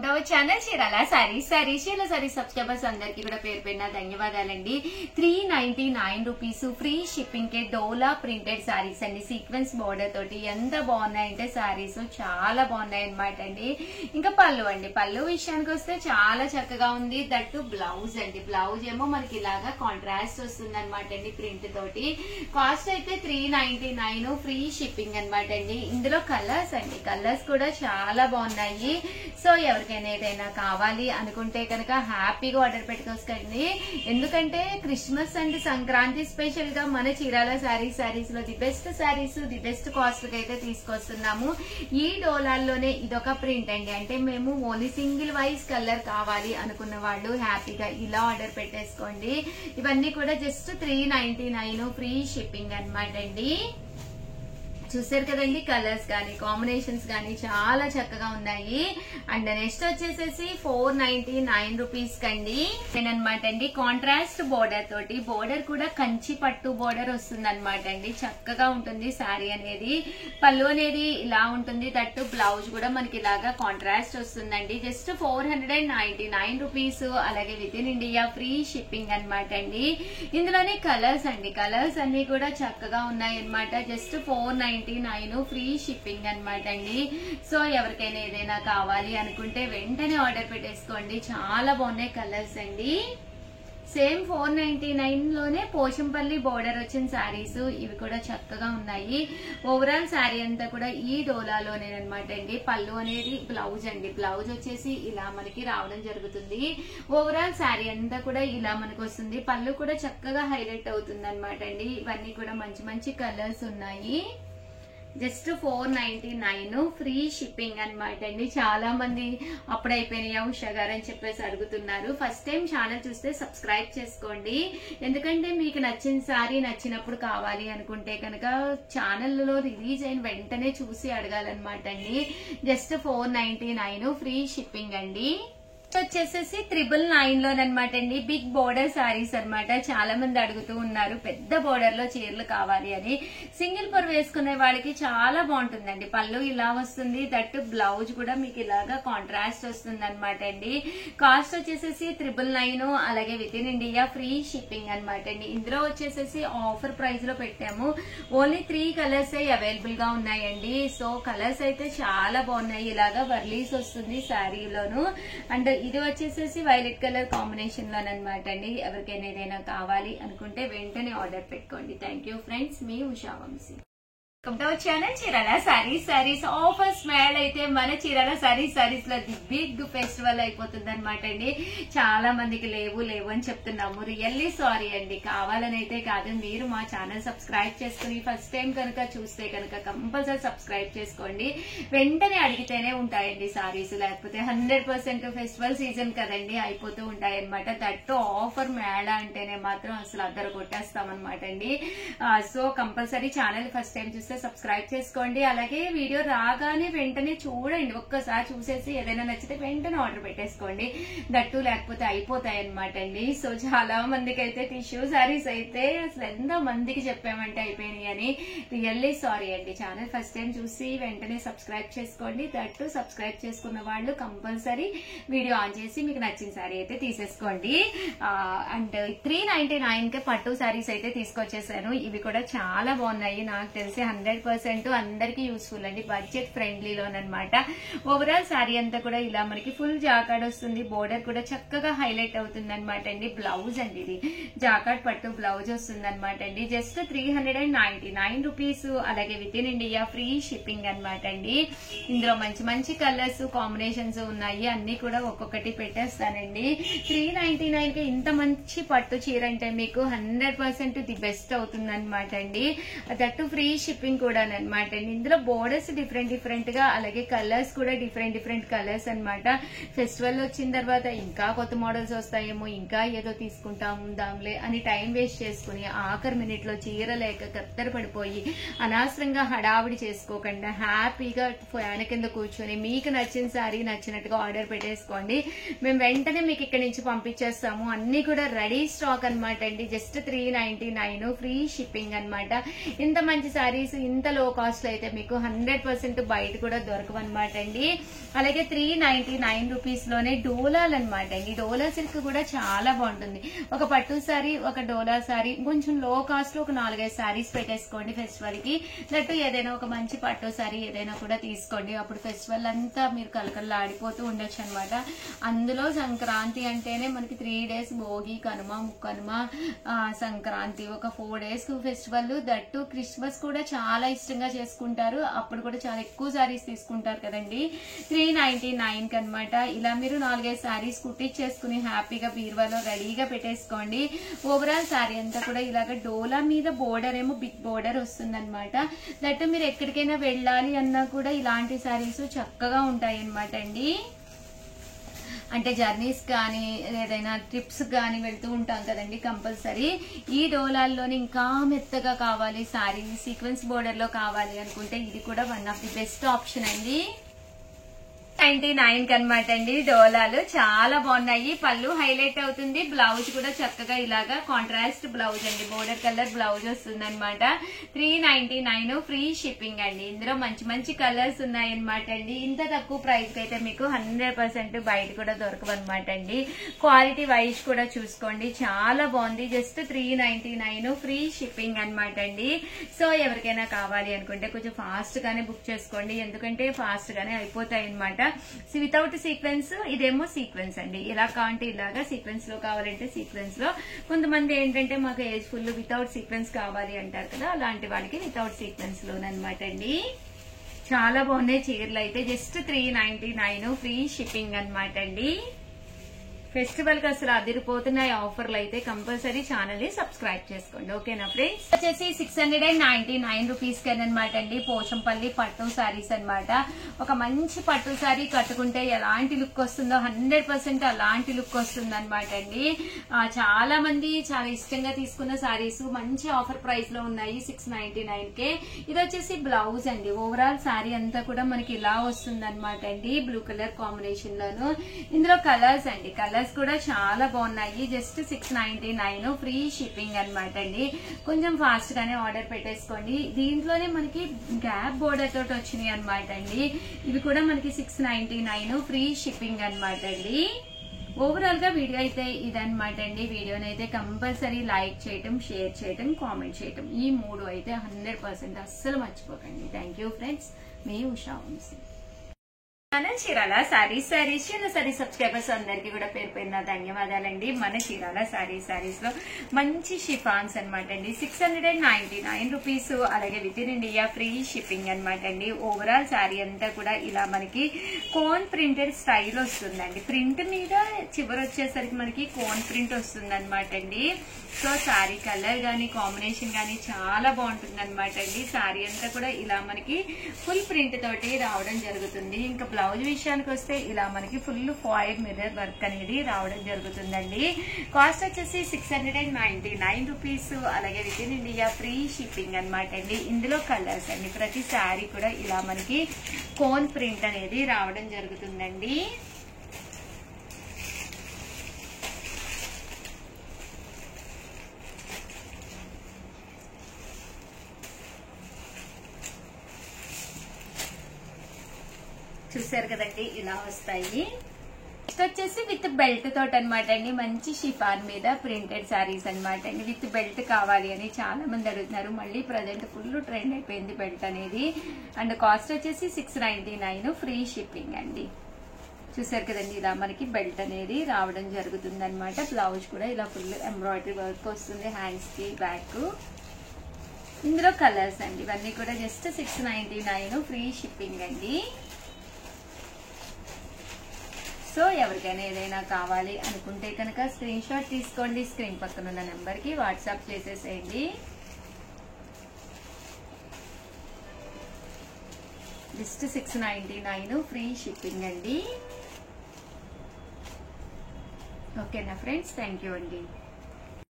Welcome to our channel Chirala saris Chirala saris subscribers అందరికీ కూడా పేరు పేరున ధన్యవాదాలండి. 399 రూపీస్ ఫ్రీ షిప్పింగ్ కే డోలా ప్రింటెడ్ సారీస్ అండి. సీక్వెన్స్ బోర్డర్ తోటి ఎంత బాగున్నాయంటే సారీస్ చాలా బాగున్నాయి అనమాట అండి. ఇంకా పళ్ళు అండి, పళ్ళు విషయానికి వస్తే చాలా చక్కగా ఉంది. దట్టు బ్లౌజ్ అండి, బ్లౌజ్ ఏమో మనకి ఇలాగా కాంట్రాస్ట్ వస్తుంది అనమాట అండి ప్రింట్ తోటి. కాస్ట్ అయితే 399 ఫ్రీ షిప్పింగ్ అనమాట అండి. ఇందులో కలర్స్ అండి, కలర్స్ కూడా చాలా బాగున్నాయి. సో ఎవరికైనా ఏదైనా కావాలి అనుకుంటే కనుక హ్యాపీగా ఆర్డర్ పెట్టుకోవచ్చండి. ఎందుకంటే క్రిస్మస్ అండ్ సంక్రాంతి స్పెషల్ గా మన చీరాల సారీస్ లో the best saris the best cost కి అయితే తీసుకొస్తున్నాము. ఈ డోలాల్లోనే ఇదొక ప్రింట్ అండి. అంటే మేము ఓన్లీ సింగిల్ వైజ్ కలర్ కావాలి అనుకున్న వాళ్ళు హ్యాపీగా ఇలా ఆర్డర్ పెట్టేసుకోండి. ఇవన్నీ కూడా జస్ట్ 399 ఫ్రీ షిప్పింగ్ అనమాట అండి. చూసారు కదండి, కలర్స్ కానీ కాంబినేషన్స్ కానీ చాలా చక్కగా ఉన్నాయి. అండ్ నెక్స్ట్ వచ్చేసేసి 499 రూపీస్ కండి అనమాట అండి. కాంట్రాస్ట్ బోర్డర్ తోటి, బోర్డర్ కూడా కంచి పట్టు బోర్డర్ వస్తుంది అనమాట అండి. చక్కగా ఉంటుంది శారీ అనేది. పళ్ళు అనేది ఇలా ఉంటుంది. తట్టు బ్లౌజ్ కూడా మనకి ఇలాగా కాంట్రాస్ట్ వస్తుందండి. Just 499 rupees. అలాగే within India free shipping అనమాట అండి. ఇందులోనే కలర్స్ అండి, కలర్స్ అన్ని కూడా చక్కగా ఉన్నాయి అనమాట. జస్ట్ 499 ఫ్రీ షిప్పింగ్ అనమాట అండి. సో ఎవరికైనా ఏదైనా కావాలి అనుకుంటే వెంటనే ఆర్డర్ పెట్టేసుకోండి. చాలా బాగున్నాయి కలర్స్ అండి. సేమ్ 499 లోనే పోచంపల్లి బోర్డర్ వచ్చిన శారీస్ ఇవి కూడా చక్కగా ఉన్నాయి. ఓవరాల్ శారీ అంతా కూడా ఈ డోలాలోనే అనమాట అండి. పళ్ళు అనేది బ్లౌజ్ అండి, బ్లౌజ్ వచ్చేసి ఇలా మనకి రావడం జరుగుతుంది. ఓవరాల్ శారీ అంతా కూడా ఇలా మనకు వస్తుంది. పళ్ళు కూడా చక్కగా హైలైట్ అవుతుంది అనమాట అండి. ఇవన్నీ కూడా మంచి మంచి కలర్స్ ఉన్నాయి. జస్ట్ 499 ఫ్రీ షిప్పింగ్ అనమాట అండి. చాలా మంది అప్పుడైపోయినాయా ఉషా గారు అని చెప్పేసి అడుగుతున్నారు. ఫస్ట్ టైం ఛానల్ చూస్తే సబ్స్క్రైబ్ చేసుకోండి. ఎందుకంటే మీకు నచ్చిన సారీ నచ్చినప్పుడు కావాలి అనుకుంటే కనుక ఛానల్లో రిలీజ్ అయిన వెంటనే చూసి అడగాలన్నమాట అండి. జస్ట్ 499 ఫ్రీ షిప్పింగ్ అండి. వచ్చేసేసి 999 లోనమాట అండి. బిగ్ బోర్డర్ సారీస్ అనమాట. చాలా మంది అడుగుతూ ఉన్నారు పెద్ద బోర్డర్ లో చీరలు కావాలి అని. సింగిల్ పొర వేసుకునే వాళ్ళకి చాలా బాగుంటుందండి. పళ్ళు ఇలా వస్తుంది. దట్టు బ్లౌజ్ కూడా మీకు ఇలాగా కాంట్రాస్ట్ వస్తుంది అనమాట అండి. కాస్ట్ వచ్చేసేసి 999. అలాగే within India free shipping అనమాట అండి. ఇందులో వచ్చేసేసి ఆఫర్ ప్రైస్ లో పెట్టాము. ఓన్లీ 3 కలర్స్ అవైలబుల్ గా ఉన్నాయండి. సో కలర్స్ అయితే చాలా బాగున్నాయి. ఇలాగా వర్లీస్ వస్తుంది శారీలోను. అండ్ ఇది వచ్చేసేసి వైలెట్ కలర్ కాంబినేషన్ లోనమాట అండి. ఎవరికైనా ఏదైనా కావాలి అనుకుంటే వెంటనే ఆర్డర్ పెట్టుకోండి. థ్యాంక్ యూ ఫ్రెండ్స్, మీ Usha Vamsi. Channel Chirala sarees offer smile అయితే మన చీరాల సారీస్ లో ది బిగ్ ఫెస్టివల్ అయిపోతుంది అనమాట అండి. చాలా మందికి లేవు అని చెప్తున్నాము. రియల్లీ సారీ అండి. కావాలని అయితే కాదు, మీరు మా ఛానల్ సబ్స్క్రైబ్ చేసుకుని ఫస్ట్ టైం కనుక చూస్తే కనుక కంపల్సరీ సబ్స్క్రైబ్ చేసుకోండి. వెంటనే అడిగితేనే ఉంటాయండి సారీస్, లేకపోతే 100% ఫెస్టివల్ సీజన్ కదండి అయిపోతూ ఉంటాయి అనమాట. దట్టు ఆఫర్ మేళ అంటేనే మాత్రం అసలు అద్దరు కొట్టేస్తామన్నమాట అండి. So compulsory channel first time చూస్తే సబ్స్క్రైబ్ చేసుకోండి. అలాగే వీడియో రాగానే వెంటనే చూడండి, ఒక్కసారి చూసేసి ఏదైనా నచ్చితే వెంటనే ఆర్డర్ పెట్టేసుకోండి. దట్టు లేకపోతే అయిపోతాయి అనమాట అండి. సో చాలా మందికి అయితే టిష్యూ సారీస్ అయితే అసలు ఎంత మందికి చెప్పామంటే అయిపోయినాయి అని. రియల్లీ సారీ అండి. ఛానల్ ఫస్ట్ టైం చూసి వెంటనే సబ్స్క్రైబ్ చేసుకోండి. దట్టు సబ్స్క్రైబ్ చేసుకున్న వాళ్ళు కంపల్సరీ వీడియో ఆన్ చేసి మీకు నచ్చిన సారీ అయితే తీసేసుకోండి. అండ్ 399 కే పట్టు సారీస్ అయితే తీసుకొచ్చేసాను. ఇవి కూడా చాలా బాగున్నాయి. నాకు తెలిసి 100% అందరికీ యూస్ఫుల్ అండి. బడ్జెట్ ఫ్రెండ్లీలోనమాట. ఓవరాల్ శారీ అంతా కూడా ఇలా మనకి ఫుల్ జాకార్డ్ వస్తుంది. బోర్డర్ కూడా చక్కగా హైలైట్ అవుతుంది అనమాట అండి. బ్లౌజ్ అండి, ఇది జాకార్డ్ పట్టు బ్లౌజ్ వస్తుంది అనమాట అండి. Just 399 rupees. అలాగే within India free shipping అనమాట అండి. ఇందులో మంచి మంచి కలర్స్ కాంబినేషన్స్ ఉన్నాయి. అన్ని కూడా ఒక్కొక్కటి పెట్టేస్తానండి. 399 కి ఇంత మంచి పట్టు చీర అంటే మీకు 100% ది బెస్ట్ అవుతుంది అనమాట అండి. దట్టు ఫ్రీ షిప్పింగ్ కూడా అనమాట అండి. ఇందులో బోర్డర్స్ డిఫరెంట్ గా, అలాగే కలర్స్ కూడా డిఫరెంట్ కలర్స్ అనమాట. ఫెస్టివల్ వచ్చిన తర్వాత ఇంకా కొత్త మోడల్స్ వస్తాయేమో, ఇంకా ఏదో తీసుకుంటాము దాంలే అని టైం వేస్ట్ చేసుకుని ఆఖరి మినిట్ లో చీర లేక కత్తెర పడిపోయి అనవసరంగా హడావిడి చేసుకోకుండా హ్యాపీగా ఫ్యాన్ కింద కూర్చొని మీకు నచ్చిన సారీ నచ్చినట్టుగా ఆర్డర్ పెట్టేసుకోండి. మేము వెంటనే మీకు ఇక్కడ నుంచి పంపించేస్తాము. అన్ని కూడా రెడీ స్టాక్ అనమాట అండి. జస్ట్ 399 ఫ్రీ షిప్పింగ్ అనమాట. ఇంత మంచి సారీస్ ఇంత లో కాస్ట్ లో అయితే మీకు 100% బయట కూడా దొరకవన్నమాట అండి. అలాగే 399 రూపీస్ లోనే డోలాలు అనమాట అండి. డోలా సిల్క్ కూడా చాలా బాగుంటుంది. ఒక పట్టు సారీ, ఒక డోలా సారీ, కొంచెం లో కాస్ట్ లో ఒక 4-5 సారీస్ పెట్టేసుకోండి ఫెస్టివల్ కి. దట్టు ఏదైనా ఒక మంచి పట్టు సారీ ఏదైనా కూడా తీసుకోండి. అప్పుడు ఫెస్టివల్ అంతా మీరు కలకల్లా ఆడిపోతూ ఉండొచ్చు అనమాట. అందులో సంక్రాంతి అంటేనే మనకి 3 days భోగి, కనుమ, ముక్కనుమ, సంక్రాంతి, ఒక 4 days ఫెస్టివల్. దట్టు క్రిస్మస్ కూడా చాలా ఇష్టంగా చేసుకుంటారు. అప్పుడు కూడా చాలా ఎక్కువ సారీస్ తీసుకుంటారు కదండి. 399 కి అనమాట. ఇలా మీరు 4-5 సారీస్ కుట్టించేసుకుని హ్యాపీగా బీరువాలో రెడీగా పెట్టేసుకోండి. ఓవరాల్ సారీ అంతా కూడా ఇలాగ డోలా మీద బోర్డర్ ఏమో బిగ్ బోర్డర్ వస్తుంది అనమాట. దట్టు మీరు ఎక్కడికైనా వెళ్ళాలి అన్నా కూడా ఇలాంటి సారీస్ చక్కగా ఉంటాయి అనమాట అండి. అంటే జర్నీస్ కానీ ఏదైనా ట్రిప్స్ కానీ వెళ్తూ ఉంటాం కదండి, కంపల్సరీ ఈ డోలాల్లోని ఇంకా మెత్తగా కావాలి సారీ, సీక్వెన్స్ బోర్డర్ లో కావాలి అనుకుంటే ఇది కూడా one of the best option అండి. 99 కి అనమాట అండి. డోలాలు చాలా బాగున్నాయి. పళ్ళు హైలైట్ అవుతుంది. బ్లౌజ్ కూడా చక్కగా ఇలాగా కాంట్రాస్ట్ బ్లౌజ్ అండి, బోర్డర్ కలర్ బ్లౌజ్ వస్తుంది అనమాట. 399 ఫ్రీ షిప్పింగ్ అండి. ఇందులో మంచి మంచి కలర్స్ ఉన్నాయి అనమాట అండి. ఇంత తక్కువ ప్రైస్ కి అయితే మీకు 100% బయట కూడా దొరకవన్నమాట అండి. క్వాలిటీ వైజ్ కూడా చూసుకోండి, చాలా బాగుంది. జస్ట్ 399 ఫ్రీ షిప్పింగ్ అనమాట అండి. సో ఎవరికైనా కావాలి అనుకుంటే కొంచెం ఫాస్ట్ గానే బుక్ చేసుకోండి, ఎందుకంటే ఫాస్ట్ గానే అయిపోతాయి అనమాట. వితౌట్ సీక్వెన్స్, ఇదేమో సీక్వెన్స్ అండి. ఇలా కావాలంటే ఇలాగా, సీక్వెన్స్ లో కావాలంటే సీక్వెన్స్ లో. కొంతమంది ఏంటంటే మాకు ఏజ్ ఫుల్ వితౌట్ సీక్వెన్స్ కావాలి అంటారు కదా, అలాంటి వాళ్ళకి వితౌట్ సీక్వెన్స్ లోనమాట అండి. చాలా బాగున్నాయి చీరలు అయితే. జస్ట్ 399 ఫ్రీ షిప్పింగ్ అనమాట అండి. ఫెస్టివల్ కి అసలు అదిరిపోతున్నాయి ఆఫర్లు అయితే. కంపల్సరీ ఛానల్ ని సబ్స్క్రైబ్ చేసుకోండి, ఓకేనా ఫ్రెండ్స్. వచ్చేసి 699 రూపీస్ కి అనమాట అండి. పోచంపల్లి పట్టు సారీస్ అనమాట. ఒక మంచి పట్టు సారీ కట్టుకుంటే ఎలాంటి లుక్ వస్తుందో 100% అలాంటి లుక్ వస్తుంది అనమాట అండి. చాలా మంది చాలా ఇష్టంగా తీసుకున్న సారీస్ మంచి ఆఫర్ ప్రైస్ లో ఉన్నాయి 699 కే. ఇది వచ్చేసి బ్లౌజ్ అండి. ఓవరాల్ సారీ అంతా కూడా మనకి ఇలా వస్తుంది అనమాట అండి, బ్లూ కలర్ కాంబినేషన్ లోను. ఇందులో కలర్స్ అండి, కలర్స్ కూడా చాలా బాగున్నాయి. జస్ట్ 699 ఫ్రీ షిప్పింగ్ అనమాట అండి. కొంచెం ఫాస్ట్ గానే ఆర్డర్ పెట్టేసుకోండి. దీంట్లోనే మనకి గ్యాప్ బోర్డర్ తోటి వచ్చినాయి అనమాట అండి. ఇవి కూడా మనకి 699 ఫ్రీ షిప్పింగ్ అనమాట అండి. ఓవరాల్ గా వీడియో అయితే ఇదనమాట అండి. వీడియోనైతే కంపల్సరీ లైక్ చేయటం, షేర్ చేయటం, కామెంట్ చేయటం, ఈ 3 అయితే 100% అస్సలు మర్చిపోకండి. థ్యాంక్ యూ ఫ్రెండ్స్, మీ ఉషా వంశీ. మన చీరాల సారీస్ సారీ సబ్స్క్రైబర్స్ అందరికి కూడా పేరు పేరున ధన్యవాదాలండి. మన చీరాల సారీస్ లో మంచి షిఫాన్స్ అనమాట అండి. 699 రూపీస్. అలాగే within India free shipping అనమాట అండి. ఓవరాల్ సారీ అంతా కూడా ఇలా మనకి కోన్ ప్రింటెడ్ స్టైల్ వస్తుందండి. ప్రింట్ మీద చివరి వచ్చేసరికి మనకి కోన్ ప్రింట్ వస్తుంది అనమాట అండి. సో సారీ కలర్ గానీ కాంబినేషన్ గానీ చాలా బాగుంటుంది అనమాట అండి. సారీ అంతా కూడా ఇలా మనకి ఫుల్ ప్రింట్ తోటి రావడం జరుగుతుంది. ఇంకా బ్లౌజ్ విషయానికి వస్తే ఇలా మనకి ఫుల్ ఫాయిల్ మిర్రర్ వర్క్ అనేది రావడం జరుగుతుందండి. కాస్ట్ వచ్చేసి 699 రూపీస్. అలాగే within India free shipping అనమాట అండి. ఇందులో కలర్స్ అండి, ప్రతి శారీ కూడా ఇలా మనకి కోన్ ప్రింట్ అనేది రావడం జరుగుతుందండి. చూసారు కదండి, ఇలా వస్తాయి. నెక్స్ట్ వచ్చేసి విత్ బెల్ట్ తోటి అనమాట అండి. మంచి షిఫాన్ మీద ప్రింటెడ్ సారీస్ అనమాట అండి. విత్ బెల్ట్ కావాలి అని చాలా మంది అడుగుతున్నారు. మళ్ళీ ప్రజెంట్ ఫుల్ ట్రెండ్ అయిపోయింది బెల్ట్ అనేది. అండ్ కాస్ట్ వచ్చేసి 699 ఫ్రీ షిప్పింగ్ అండి. చూసారు కదండి, ఇలా మనకి బెల్ట్ అనేది రావడం జరుగుతుంది అనమాట. బ్లౌజ్ కూడా ఇలా ఫుల్ ఎంబ్రాయిడరీ వర్క్ వస్తుంది, హ్యాండ్స్ కి, బ్యాక్. ఇందులో కలర్స్ అండి, ఇవన్నీ కూడా జస్ట్ 699 ఫ్రీ షిప్పింగ్ అండి. సో ఎవరికైనా ఏదైనా కావాలి అనుకుంటే కనుక స్క్రీన్ షాట్ తీసుకోండి. స్క్రీన్ పక్కన ఉన్న నెంబర్ కి వాట్సాప్ చేసేసేయండి. జస్ట్ 699 ఫ్రీ షిప్పింగ్ అండి. ఓకేనా ఫ్రెండ్స్, థ్యాంక్ యూ అండి.